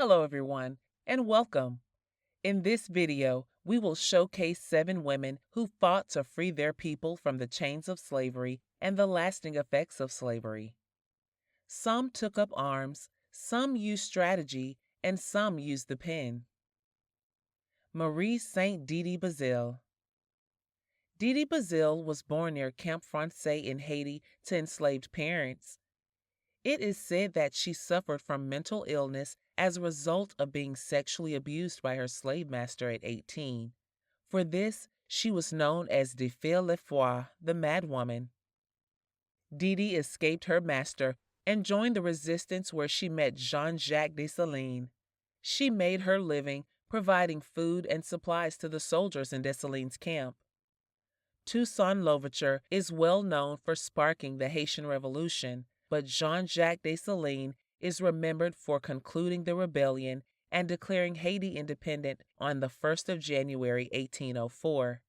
Hello everyone, and welcome. In this video, we will showcase 7 women who fought to free their people from the chains of slavery and the lasting effects of slavery. Some took up arms, some used strategy, and some used the pen. Marie Saint Didi Bazile. Didi Bazile was born near Camp Francais in Haiti to enslaved parents. It is said that she suffered from mental illness as a result of being sexually abused by her slave master at 18. For this, she was known as De Le Foie, the Mad Woman. Didi escaped her master and joined the resistance where she met Jean-Jacques Dessalines. She made her living providing food and supplies to the soldiers in Dessalines' camp. Toussaint Louverture is well known for sparking the Haitian Revolution, but Jean-Jacques Dessalines is remembered for concluding the rebellion and declaring Haiti independent on the 1st of January 1804.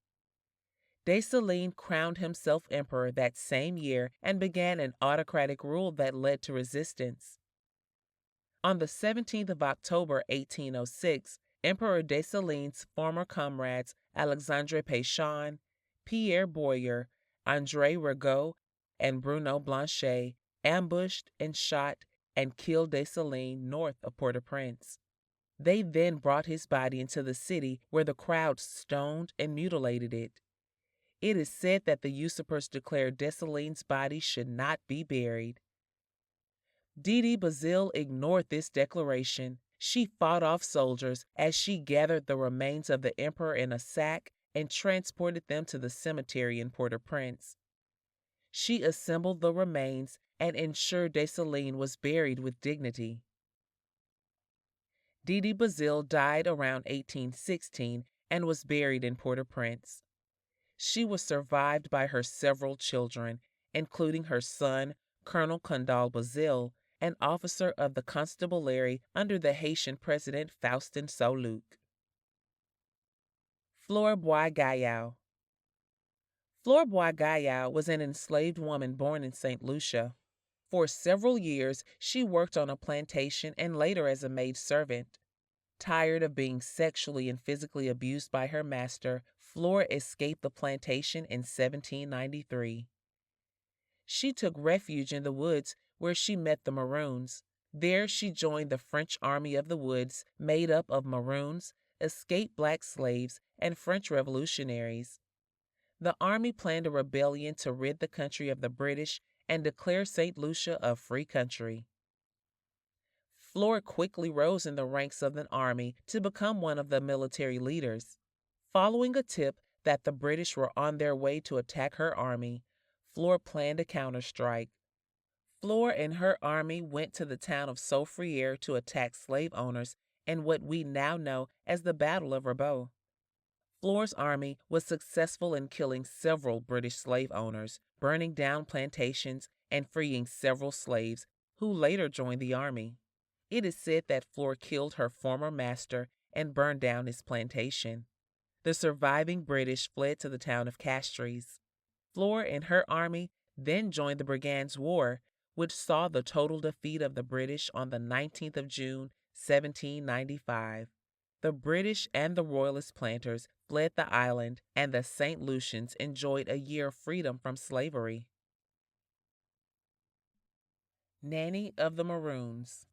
Dessalines crowned himself emperor that same year and began an autocratic rule that led to resistance. On the 17th of October 1806, Emperor Dessalines' former comrades Alexandre Pétion, Pierre Boyer, André Rigaud, and Bruno Blanchet ambushed and shot and killed Dessalines north of Port-au-Prince. They then brought his body into the city where the crowd stoned and mutilated it. It is said that the usurpers declared Dessalines' body should not be buried. Didi Bazile ignored this declaration. She fought off soldiers as she gathered the remains of the emperor in a sack and transported them to the cemetery in Port-au-Prince. She assembled the remains and ensured Dessalines was buried with dignity. Didi Bazile died around 1816 and was buried in Port-au-Prince. She was survived by her several children, including her son, Colonel Condal Bazile, an officer of the Constabulary under the Haitian President Faustin Soulouque. Flore Bois Gaillard. Flore Bois Gaillard was an enslaved woman born in St. Lucia. For several years, she worked on a plantation and later as a maid-servant. Tired of being sexually and physically abused by her master, Flore escaped the plantation in 1793. She took refuge in the woods where she met the Maroons. There she joined the French Army of the Woods, made up of Maroons, escaped black slaves, and French revolutionaries. The army planned a rebellion to rid the country of the British and declare St. Lucia a free country. Flore quickly rose in the ranks of the army to become one of the military leaders. Following a tip that the British were on their way to attack her army, Flore planned a counterstrike. Flore and her army went to the town of Soufriere to attack slave owners in what we now know as the Battle of Roubaix. Flore's army was successful in killing several British slave owners, burning down plantations, and freeing several slaves, who later joined the army. It is said that Flore killed her former master and burned down his plantation. The surviving British fled to the town of Castries. Flore and her army then joined the Brigands' War, which saw the total defeat of the British on the 19th of June, 1795. The British and the Royalist planters fled the island, and the St. Lucians enjoyed a year of freedom from slavery. Nanny of the Maroons.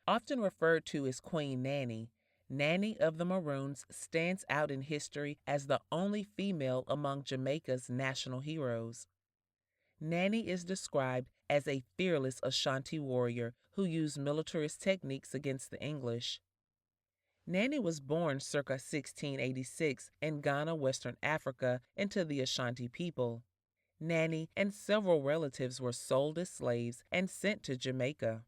Often referred to as Queen Nanny, Nanny of the Maroons stands out in history as the only female among Jamaica's national heroes. Nanny is described as a fearless Ashanti warrior who used militarist techniques against the English. Nanny was born circa 1686 in Ghana, Western Africa, into the Ashanti people. Nanny and several relatives were sold as slaves and sent to Jamaica.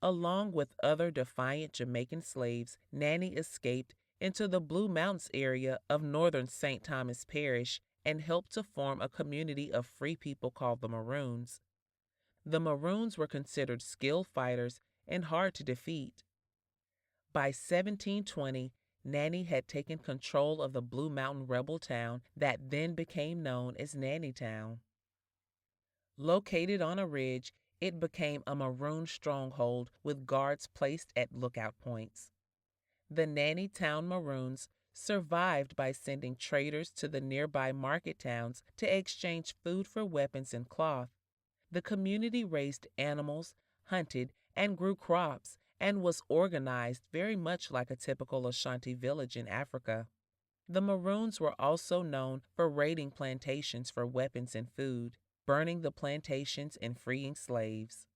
Along with other defiant Jamaican slaves, Nanny escaped into the Blue Mountains area of northern St. Thomas Parish and helped to form a community of free people called the Maroons. The Maroons were considered skilled fighters and hard to defeat. By 1720, Nanny had taken control of the Blue Mountain rebel town that then became known as Nannytown. Located on a ridge, it became a Maroon stronghold with guards placed at lookout points. The Nanny town Maroons survived by sending traders to the nearby market towns to exchange food for weapons and cloth. The community raised animals, hunted, and grew crops, and was organized very much like a typical Ashanti village in Africa. The Maroons were also known for raiding plantations for weapons and food, burning the plantations and freeing slaves.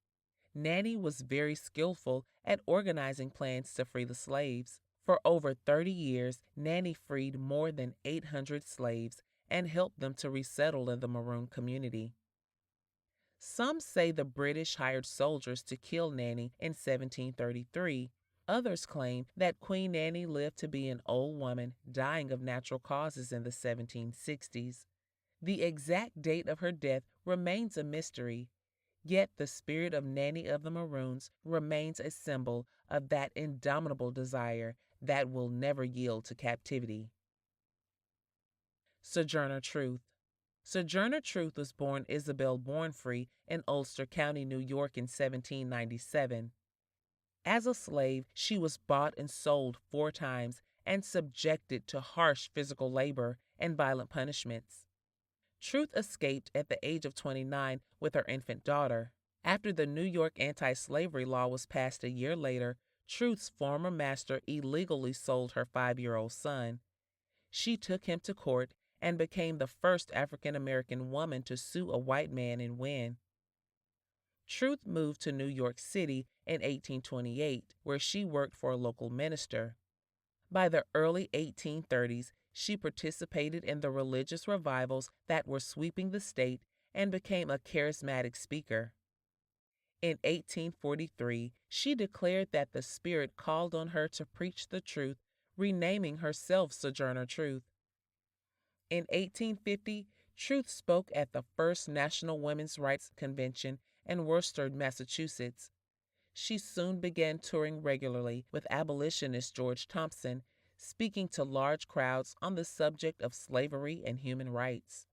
Nanny was very skillful at organizing plans to free the slaves. For over 30 years, Nanny freed more than 800 slaves and helped them to resettle in the Maroon community. Some say the British hired soldiers to kill Nanny in 1733. Others claim that Queen Nanny lived to be an old woman dying of natural causes in the 1760s. The exact date of her death remains a mystery, yet the spirit of Nanny of the Maroons remains a symbol of that indomitable desire that will never yield to captivity. Sojourner Truth. Sojourner Truth was born Isabel Bornfree in Ulster County, New York in 1797. As a slave, she was bought and sold 4 times and subjected to harsh physical labor and violent punishments. Truth escaped at the age of 29 with her infant daughter. After the New York anti-slavery law was passed a year later, Truth's former master illegally sold her 5-year-old son. She took him to court and became the first African-American woman to sue a white man and win. Truth moved to New York City in 1828, where she worked for a local minister. By the early 1830s, she participated in the religious revivals that were sweeping the state and became a charismatic speaker. In 1843, she declared that the Spirit called on her to preach the truth, renaming herself Sojourner Truth. In 1850, Truth spoke at the first National Women's Rights Convention in Worcester, Massachusetts. She soon began touring regularly with abolitionist George Thompson, speaking to large crowds on the subject of slavery and human rights.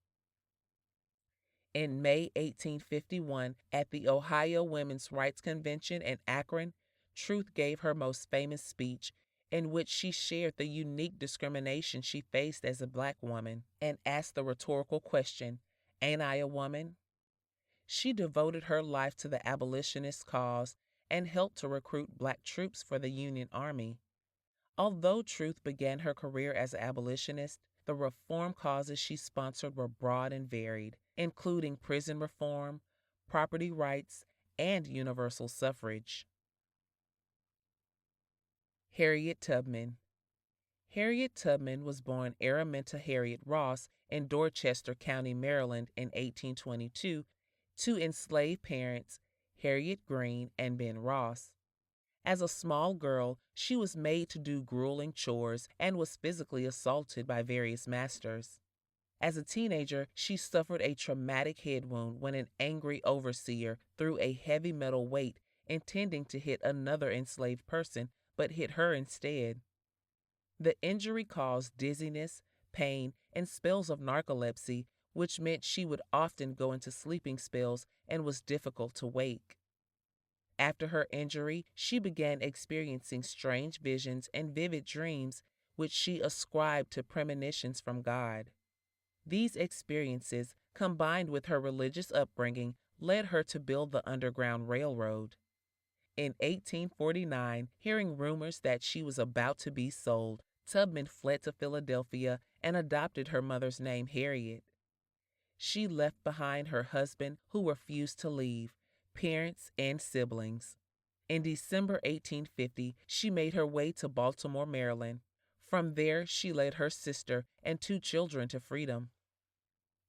In May 1851, at the Ohio Women's Rights Convention in Akron, Truth gave her most famous speech, in which she shared the unique discrimination she faced as a black woman and asked the rhetorical question, "Ain't I a woman?" She devoted her life to the abolitionist cause and helped to recruit black troops for the Union Army. Although Truth began her career as an abolitionist, the reform causes she sponsored were broad and varied, including prison reform, property rights, and universal suffrage. Harriet Tubman. Harriet Tubman was born Araminta Harriet Ross in Dorchester County, Maryland in 1822 to enslaved parents Harriet Green and Ben Ross. As a small girl, she was made to do grueling chores and was physically assaulted by various masters. As a teenager, she suffered a traumatic head wound when an angry overseer threw a heavy metal weight intending to hit another enslaved person, but hit her instead. The injury caused dizziness, pain, and spells of narcolepsy, which meant she would often go into sleeping spells and was difficult to wake. After her injury, she began experiencing strange visions and vivid dreams, which she ascribed to premonitions from God. These experiences, combined with her religious upbringing, led her to build the Underground Railroad. In 1849, hearing rumors that she was about to be sold, Tubman fled to Philadelphia and adopted her mother's name, Harriet. She left behind her husband, who refused to leave, parents, and siblings. In December 1850, she made her way to Baltimore, Maryland. From there, she led her sister and 2 children to freedom.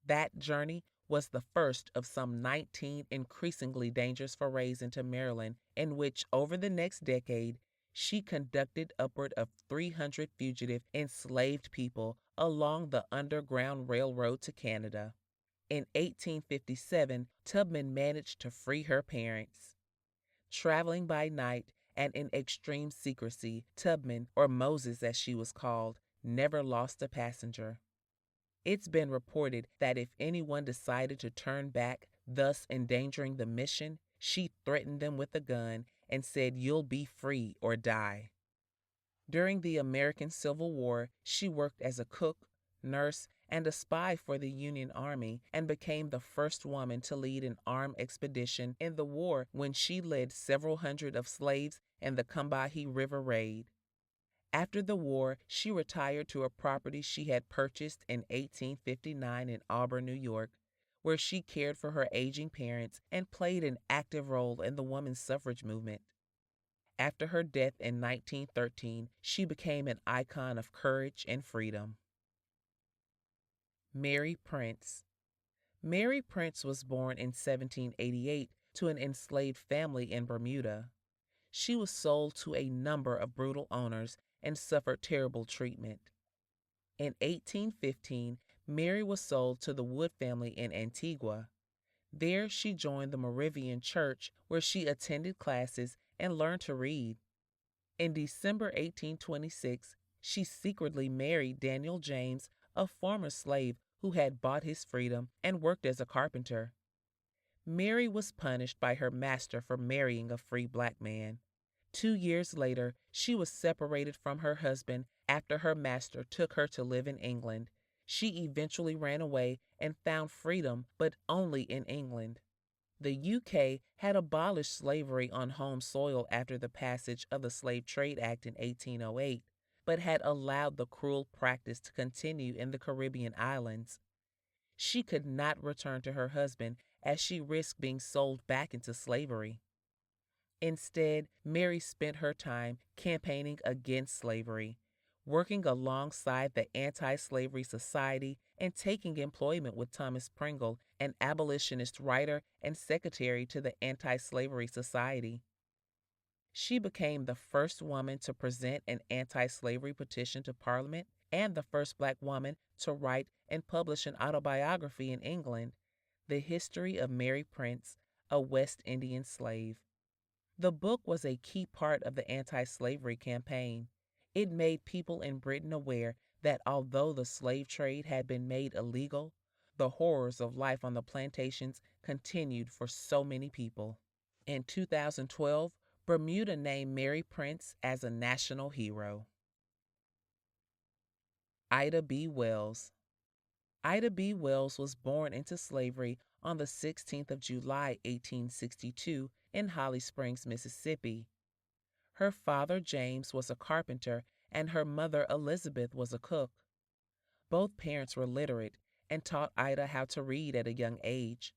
That journey was the first of some 19 increasingly dangerous forays into Maryland, in which, over the next decade, she conducted upward of 300 fugitive enslaved people along the Underground Railroad to Canada. In 1857, Tubman managed to free her parents. Traveling by night and in extreme secrecy, Tubman, or Moses as she was called, never lost a passenger. It's been reported that if anyone decided to turn back, thus endangering the mission, She threatened them with a gun and said, "You'll be free or die." During the American Civil War, she worked as a cook, nurse, and a spy for the Union Army and became the first woman to lead an armed expedition in the war when she led several hundred of slaves in the Combahee River Raid. After the war, she retired to a property she had purchased in 1859 in Auburn, New York, where she cared for her aging parents and played an active role in the women's suffrage movement. After her death in 1913, she became an icon of courage and freedom. Mary Prince. Mary Prince was born in 1788 to an enslaved family in Bermuda. She was sold to a number of brutal owners and suffered terrible treatment. In 1815, Mary was sold to the Wood family in Antigua. There she joined the Moravian Church, where she attended classes and learned to read. In December 1826, she secretly married Daniel James, a former slave who had bought his freedom and worked as a carpenter. Mary was punished by her master for marrying a free black man. 2 years later, she was separated from her husband after her master took her to live in England. She eventually ran away and found freedom, but only in England. The UK had abolished slavery on home soil after the passage of the Slave Trade Act in 1808, but had allowed the cruel practice to continue in the Caribbean islands. She could not return to her husband as she risked being sold back into slavery. Instead, Mary spent her time campaigning against slavery, working alongside the Anti-Slavery Society and taking employment with Thomas Pringle, an abolitionist writer and secretary to the Anti-Slavery Society. She became the first woman to present an anti-slavery petition to Parliament and the first black woman to write and publish an autobiography in England, The History of Mary Prince, a West Indian Slave. The book was a key part of the anti-slavery campaign. It made people in Britain aware that although the slave trade had been made illegal, the horrors of life on the plantations continued for so many people. In 2012, Bermuda named Mary Prince as a national hero. Ida B. Wells. Ida B. Wells was born into slavery on the 16th of July, 1862, in Holly Springs, Mississippi. Her father, James, was a carpenter, and her mother, Elizabeth, was a cook. Both parents were literate and taught Ida how to read at a young age.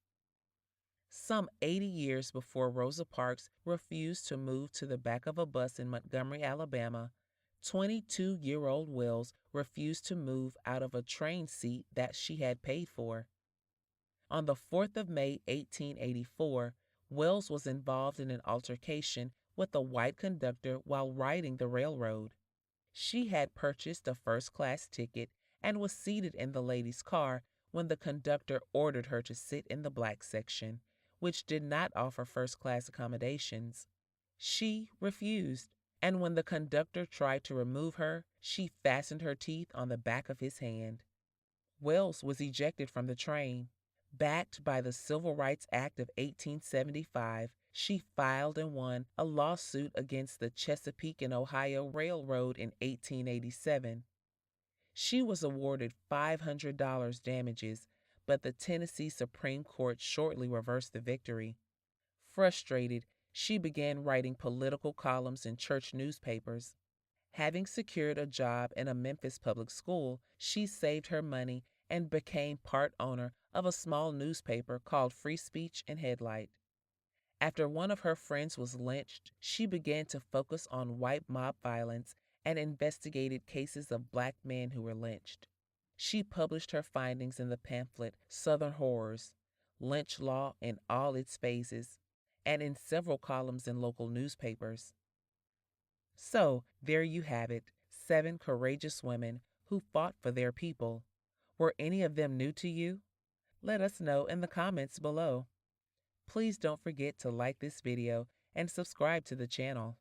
Some 80 years before Rosa Parks refused to move to the back of a bus in Montgomery, Alabama, 22-year-old Wells refused to move out of a train seat that she had paid for. On the 4th of May, 1884, Wells was involved in an altercation with a white conductor while riding the railroad. She had purchased a first-class ticket and was seated in the ladies' car when the conductor ordered her to sit in the black section, which did not offer first-class accommodations. She refused, and when the conductor tried to remove her, she fastened her teeth on the back of his hand. Wells was ejected from the train. Backed by the Civil Rights Act of 1875, she filed and won a lawsuit against the Chesapeake and Ohio Railroad in 1887. She was awarded $500 damages, but the Tennessee Supreme Court shortly reversed the victory. Frustrated, she began writing political columns in church newspapers. Having secured a job in a Memphis public school, she saved her money and became part owner of a small newspaper called Free Speech and Headlight. After one of her friends was lynched, she began to focus on white mob violence and investigated cases of black men who were lynched. She published her findings in the pamphlet Southern Horrors, Lynch Law in All Its Phases, and in several columns in local newspapers. So, there you have it, 7 courageous women who fought for their people. Were any of them new to you? Let us know in the comments below. Please don't forget to like this video and subscribe to the channel.